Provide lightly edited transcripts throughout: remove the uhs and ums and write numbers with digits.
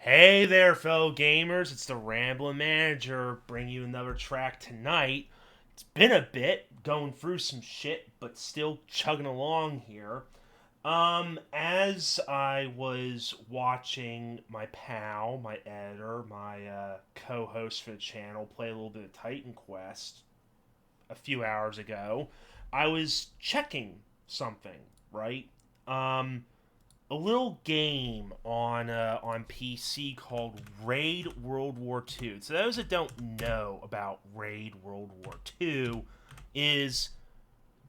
Hey there, fellow gamers. It's the Rambling Manager bringing you another track tonight. It's been a bit going through some shit, but still chugging along here. As I was watching my pal, my editor, my co-host for the channel play a little bit of Titan Quest a few hours ago, I was checking something, right? Um, a little game on PC called Raid World War II. So those that don't know about Raid World War II is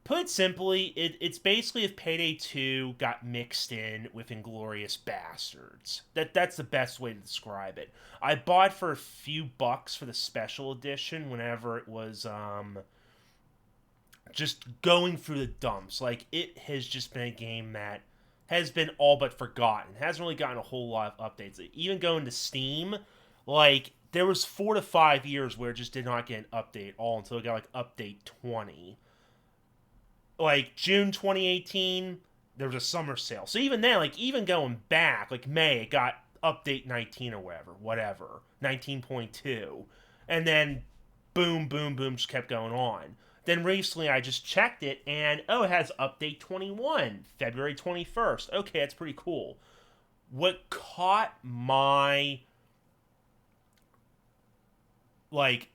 put it simply, it's basically if Payday 2 got mixed in with Inglorious Bastards. That's the best way to describe it. I bought for a few bucks for the special edition whenever it was just going through the dumps. Like, it has just been a game that has been all but forgotten. Hasn't really gotten a whole lot of updates. Even going to Steam, like, there was 4 to 5 years where it just did not get an update at all until it got like update 20. Like June 2018, there was a summer sale. So even then, like even going back, like May, it got update 19 or whatever, 19.2, and then boom, boom, boom, just kept going on. Then recently, I just checked it, and oh, it has update 21, February 21st. Okay, that's pretty cool. What caught my like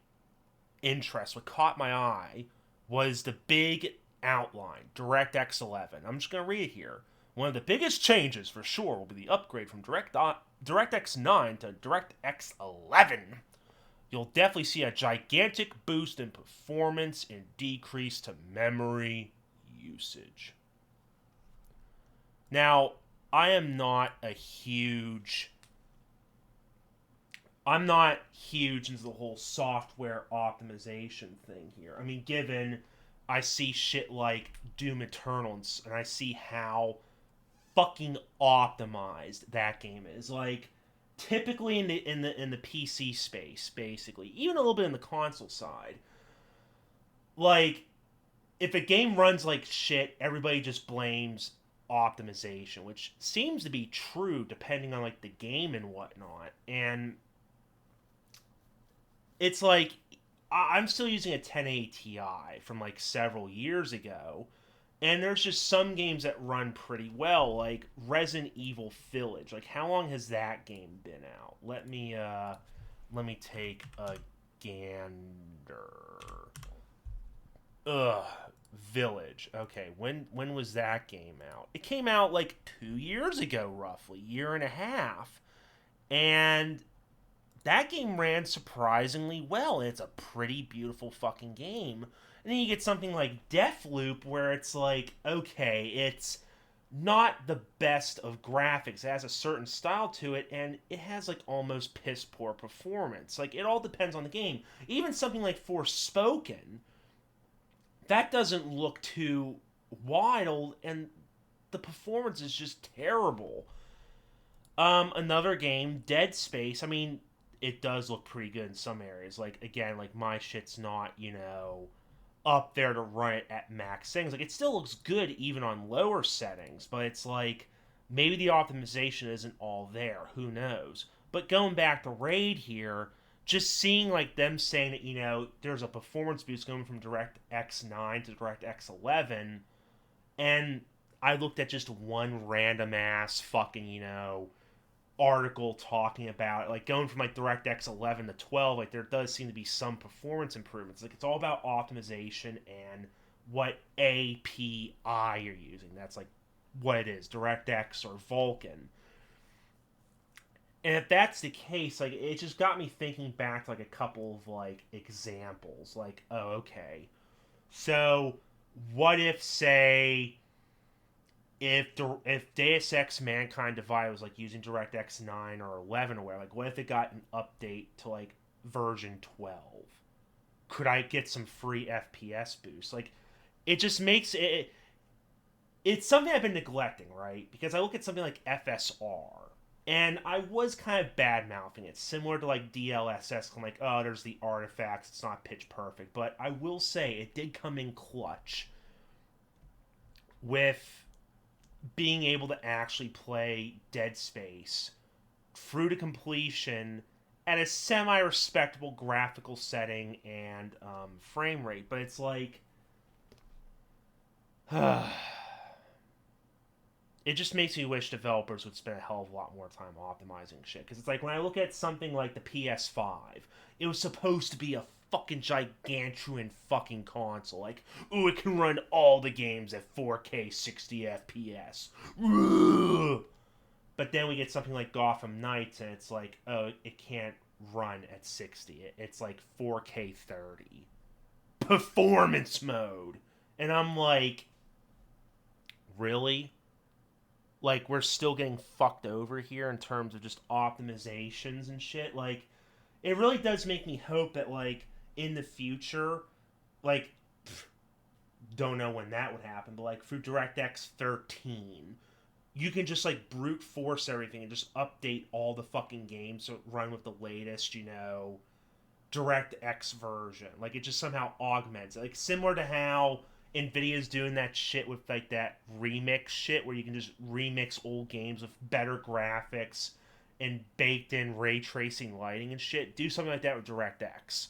interest, what caught my eye, was the big outline, DirectX 11. I'm just going to read it here. One of the biggest changes for sure will be the upgrade from DirectX 9 to DirectX 11. You'll definitely see a gigantic boost in performance and decrease to memory usage. Now, I am not a huge I'm not huge into the whole software optimization thing here. I mean, given I see shit like Doom Eternal and I see how fucking optimized that game is. Like, typically in the PC space, basically, even a little bit in the console side, like if a game runs like shit, everybody just blames optimization, which seems to be true depending on like the game and whatnot. And it's like I'm still using a 1080 Ti from like several years ago, and there's just some games that run pretty well, like Resident Evil Village. Like, how long has that game been out? Let me take a gander. Ugh, Village. Okay, when was that game out? It came out like 2 years ago, roughly, year and a half, and that game ran surprisingly well. It's a pretty beautiful fucking game. And then you get something like Deathloop, where it's like, okay, it's not the best of graphics. It has a certain style to it, and it has like almost piss poor performance. Like, it all depends on the game. Even something like Forspoken, that doesn't look too wild, and the performance is just terrible. Another game, Dead Space. I mean, it does look pretty good in some areas. Like, again, like my shit's not, up there to run it at max settings. Like, it still looks good even on lower settings, but it's like maybe the optimization isn't all there. Who knows? But going back to Raid here, just seeing like them saying that there's a performance boost going from DirectX 9 to DirectX 11, and I looked at just one random ass fucking article talking about it, like going from like DirectX 11 to 12, like there does seem to be some performance improvements. Like, it's all about optimization and what API you're using. That's like what it is, DirectX or Vulkan. And if that's the case, like it just got me thinking back to like a couple of like examples. Like, oh, okay. So what if say if Deus Ex Mankind Divided was like using DirectX 9 or 11 or whatever, like what if it got an update to like version 12? Could I get some free FPS boost? Like, it just makes it. It's something I've been neglecting, right? Because I look at something like FSR, and I was kind of bad mouthing it, similar to like DLSS. I'm like, oh, there's the artifacts. It's not pitch perfect, but I will say it did come in clutch with being able to actually play Dead Space through to completion at a semi-respectable graphical setting and frame rate. But it's like, it just makes me wish developers would spend a hell of a lot more time optimizing shit. Because it's like, when I look at something like the PS5, it was supposed to be a fucking gigantuan fucking console. Like, ooh, it can run all the games at 4K 60 FPS. But then we get something like Gotham Knights, and it's like, oh, it can't run at 60. It's like 4K 30. Performance mode. And I'm like, really? Like, we're still getting fucked over here in terms of just optimizations and shit. Like, it really does make me hope that, like, in the future, like, don't know when that would happen, but like through DirectX 13, you can just like brute force everything and just update all the fucking games so run with the latest, DirectX version. Like, it just somehow augments it. Like, similar to how Nvidia's doing that shit with like that remix shit where you can just remix old games with better graphics and baked in ray tracing lighting and shit. Do something like that with DirectX.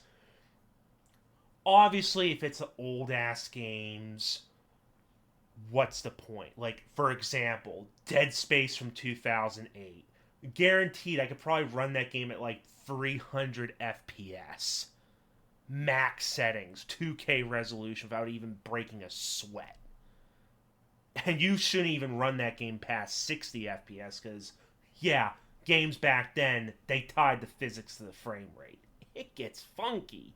Obviously, if it's old ass games, what's the point? Like, for example, Dead Space from 2008. Guaranteed, I could probably run that game at like 300 FPS. Max settings, 2K resolution without even breaking a sweat. And you shouldn't even run that game past 60 FPS because, yeah, games back then, they tied the physics to the frame rate. It gets funky.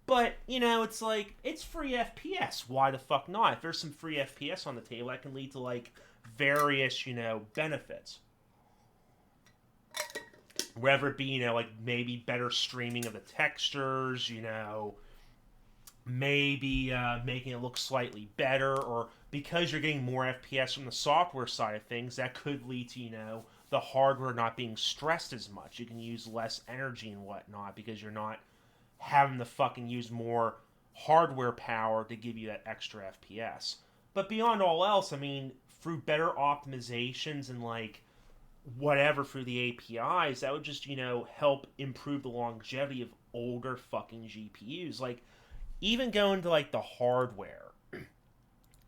But, it's like, it's free FPS. Why the fuck not? If there's some free FPS on the table, that can lead to, like, various, benefits. Whether it be, like, maybe better streaming of the textures, maybe making it look slightly better, or because you're getting more FPS from the software side of things, that could lead to, the hardware not being stressed as much. You can use less energy and whatnot because you're not having to fucking use more hardware power to give you that extra FPS. But beyond all else, I mean, through better optimizations and like whatever through the APIs, that would just, help improve the longevity of older fucking GPUs. Like, even going to like the hardware.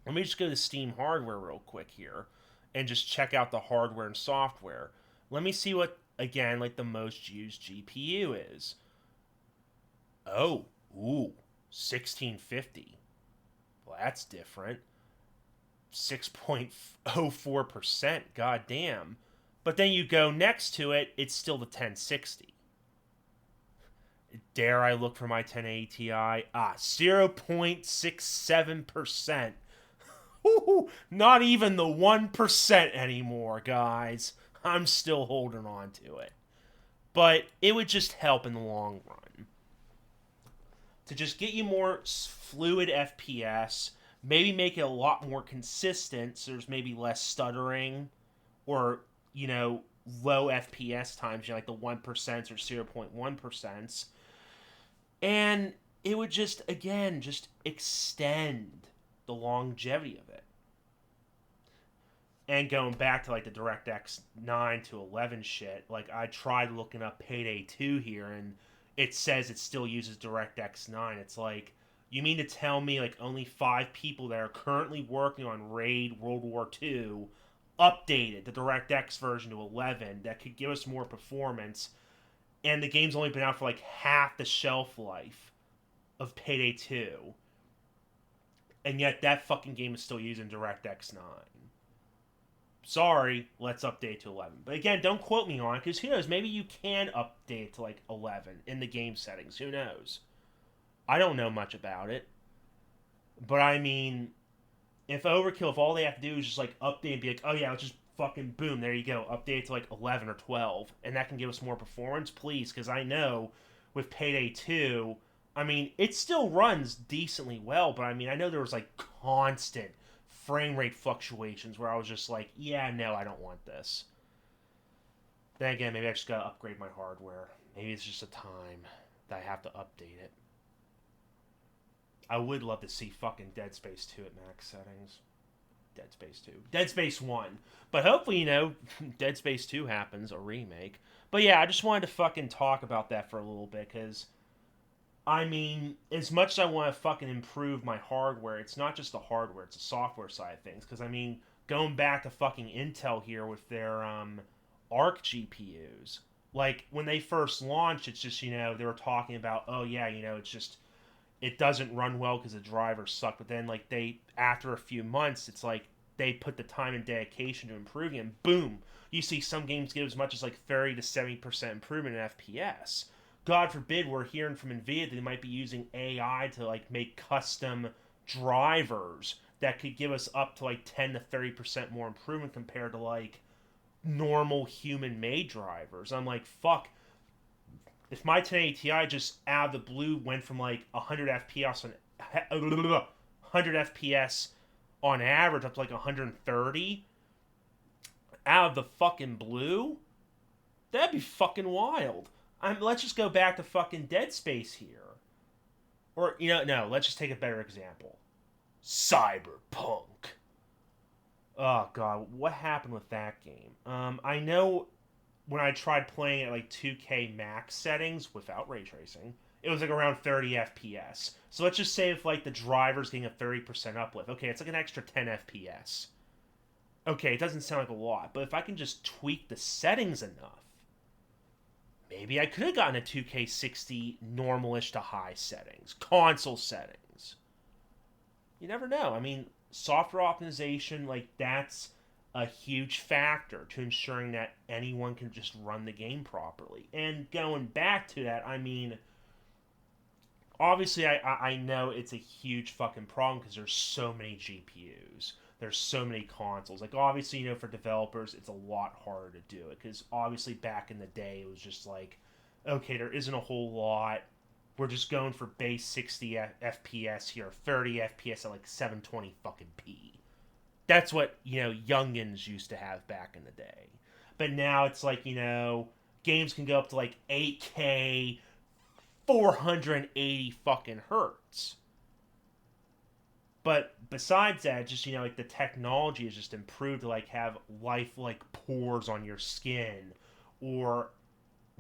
Let me just go to Steam hardware real quick here and just check out the hardware and software. Let me see what, again, like the most used GPU is. Oh, 1650. Well, that's different. 6.04%, goddamn. But then you go next to it, it's still the 1060. Dare I look for my 1080 Ti? 0.67%. Not even the 1% anymore, guys. I'm still holding on to it. But it would just help in the long run to just get you more fluid FPS, maybe make it a lot more consistent so there's maybe less stuttering or, low FPS times, like the 1% or 0.1%. And it would just, again, just extend the longevity of it. And going back to like the DirectX 9 to 11 shit, like I tried looking up Payday 2 here and it says it still uses DirectX 9. It's like, you mean to tell me like only 5 people that are currently working on Raid World War II updated the DirectX version to 11 that could give us more performance, and the game's only been out for like half the shelf life of Payday 2, and yet that fucking game is still using DirectX 9. Sorry, let's update to 11. But again, don't quote me on it, because who knows, maybe you can update to like 11 in the game settings. Who knows? I don't know much about it. But I mean, if Overkill, if all they have to do is just like update and be like, oh yeah, let's just fucking boom, there you go, update to like 11 or 12, and that can give us more performance, please, because I know with Payday 2, I mean, it still runs decently well, but I mean, I know there was like constant frame rate fluctuations where I was just like, yeah, no, I don't want this. Then again, maybe I just gotta upgrade my hardware. Maybe it's just a time that I have to update it. I would love to see fucking Dead Space 2 at max settings. Dead Space 2. Dead Space 1. But hopefully, Dead Space 2 happens, a remake. But yeah, I just wanted to fucking talk about that for a little bit, because, I mean, as much as I want to fucking improve my hardware, it's not just the hardware, it's the software side of things. Because, I mean, going back to fucking Intel here with their, ARC GPUs, like, when they first launched, it's just, they were talking about, oh yeah, it's just, it doesn't run well because the drivers suck. But then, like, after a few months, it's like they put the time and dedication to improving, and boom, you see some games get as much as like 30 to 70% improvement in FPS. God forbid we're hearing from Nvidia that they might be using AI to like make custom drivers that could give us up to like 10 to 30% more improvement compared to like normal human made drivers. I'm like, fuck, if my 1080 Ti just out of the blue went from like 100 FPS 100 FPS on average up to like 130 out of the fucking blue, that'd be fucking wild. Let's just go back to fucking Dead Space here. Or, no, let's just take a better example. Cyberpunk. Oh, God, what happened with that game? I know when I tried playing at like 2K max settings without ray tracing, it was like around 30 FPS. So let's just say if like the driver's getting a 30% uplift, okay, it's like an extra 10 FPS. Okay, it doesn't sound like a lot, but if I can just tweak the settings enough, maybe I could have gotten a 2K60 normalish to high settings, console settings. You never know. I mean, software optimization, like, that's a huge factor to ensuring that anyone can just run the game properly. And going back to that, I mean, obviously I know it's a huge fucking problem because there's so many GPUs. There's so many consoles. Like, obviously, for developers, it's a lot harder to do it because obviously back in the day, it was just like, okay, there isn't a whole lot. We're just going for base 60 FPS here, 30 FPS at like 720 fucking P. That's what, youngins used to have back in the day. But now it's like, games can go up to like 8K, 480 fucking hertz. But besides that, just, like the technology has just improved to like have lifelike pores on your skin or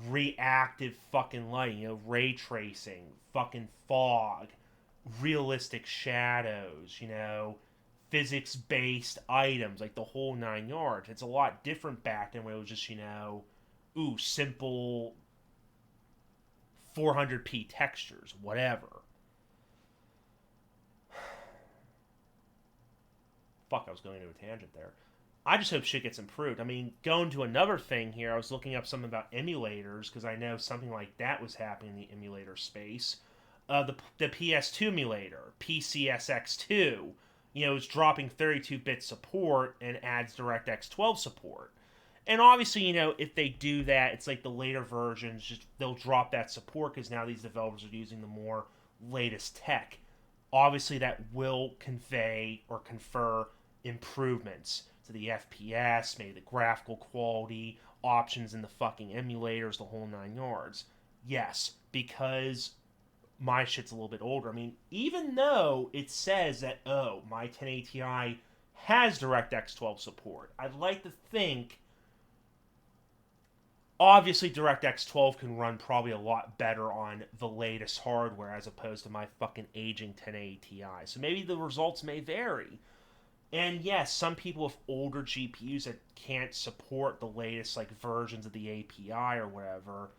reactive fucking lighting, ray tracing, fucking fog, realistic shadows, physics-based items, like the whole 9 yards. It's a lot different back then where it was just, simple 400p textures, whatever. Fuck, I was going into a tangent there. I just hope shit gets improved. I mean, going to another thing here, I was looking up something about emulators, because I know something like that was happening in the emulator space. The PS2 emulator, PCSX2, is dropping 32-bit support and adds DirectX 12 support. And obviously, if they do that, it's like the later versions, just they'll drop that support because now these developers are using the more latest tech. Obviously, that will convey or confer improvements to the FPS, maybe the graphical quality, options in the fucking emulators, the whole 9 yards. Yes, because my shit's a little bit older. I mean, even though it says that, my 1080 Ti has DirectX 12 support, I'd like to think, obviously DirectX 12 can run probably a lot better on the latest hardware as opposed to my fucking aging 1080 Ti. So maybe the results may vary. And yes, some people with older GPUs that can't support the latest like versions of the API or whatever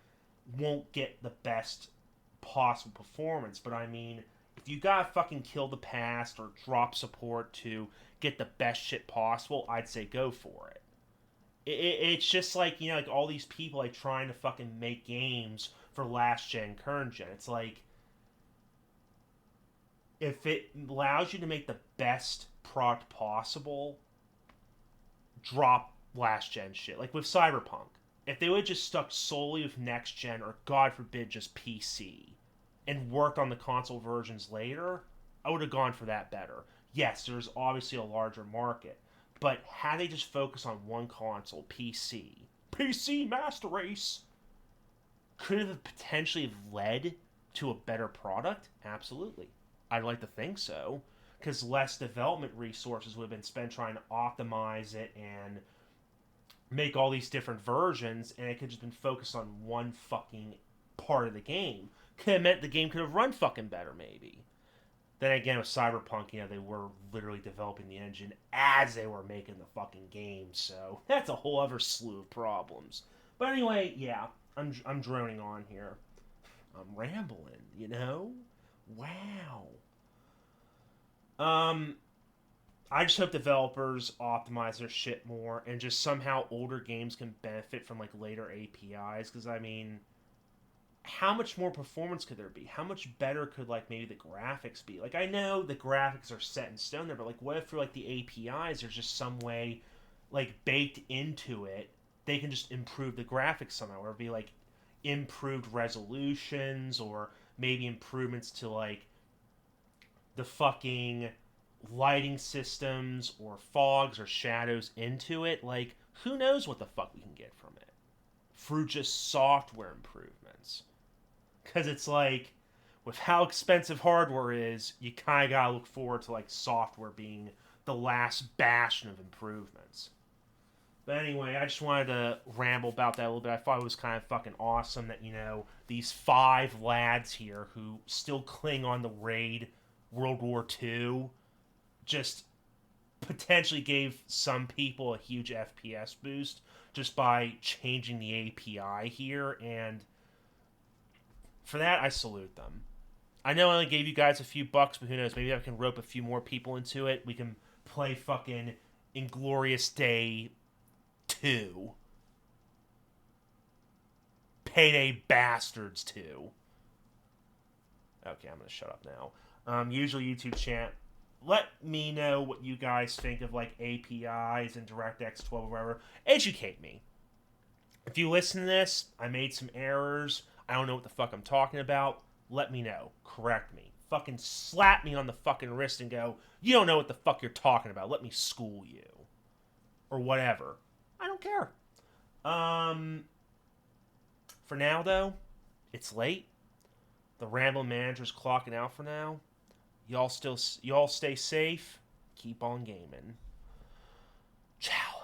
won't get the best possible performance. But I mean, if you gotta fucking kill the past or drop support to get the best shit possible, I'd say go for it. It's just like, like all these people like trying to fucking make games for last gen, current gen. It's like, if it allows you to make the best product possible, drop last gen shit. Like with Cyberpunk, if they would have just stuck solely with next gen or God forbid just PC and worked on the console versions later, I would have gone for that better. Yes, there's obviously a larger market, but had they just focused on one console, PC Master Race, could it have potentially led to a better product? Absolutely. I'd like to think so. because less development resources would have been spent trying to optimize it and make all these different versions, and it could just been focused on one fucking part of the game. Could have meant the game could have run fucking better, maybe. Then again, with Cyberpunk, they were literally developing the engine as they were making the fucking game, so that's a whole other slew of problems. But anyway, yeah, I'm droning on here. I'm rambling. Wow. I just hope developers optimize their shit more, and just somehow older games can benefit from like later APIs. Because how much more performance could there be? How much better could like maybe the graphics be? Like I know the graphics are set in stone there, but like what if for like the APIs there's just some way like baked into it they can just improve the graphics somehow, or be like improved resolutions, or maybe improvements to like the fucking lighting systems or fogs or shadows into it. Like who knows what the fuck we can get from it through just software improvements. Because it's like, with how expensive hardware is, you kind of gotta look forward to like software being the last bastion of improvements. But anyway, I just wanted to ramble about that a little bit. I thought it was kind of fucking awesome that, these 5 lads here who still cling on the raid World War II just potentially gave some people a huge FPS boost just by changing the API here, and for that, I salute them. I know I only gave you guys a few bucks, but who knows? Maybe I can rope a few more people into it. We can play fucking Inglorious Day 2. Payday Bastards 2. Okay, I'm going to shut up now. Usual YouTube chant. Let me know what you guys think of like APIs and DirectX 12 or whatever. Educate me. If you listen to this, I made some errors. I don't know what the fuck I'm talking about. Let me know. Correct me. Fucking slap me on the fucking wrist and go, you don't know what the fuck you're talking about. Let me school you. Or whatever. I don't care. For now, though, it's late. The Ramble Manager's clocking out for now. Y'all stay safe. Keep on gaming. Ciao.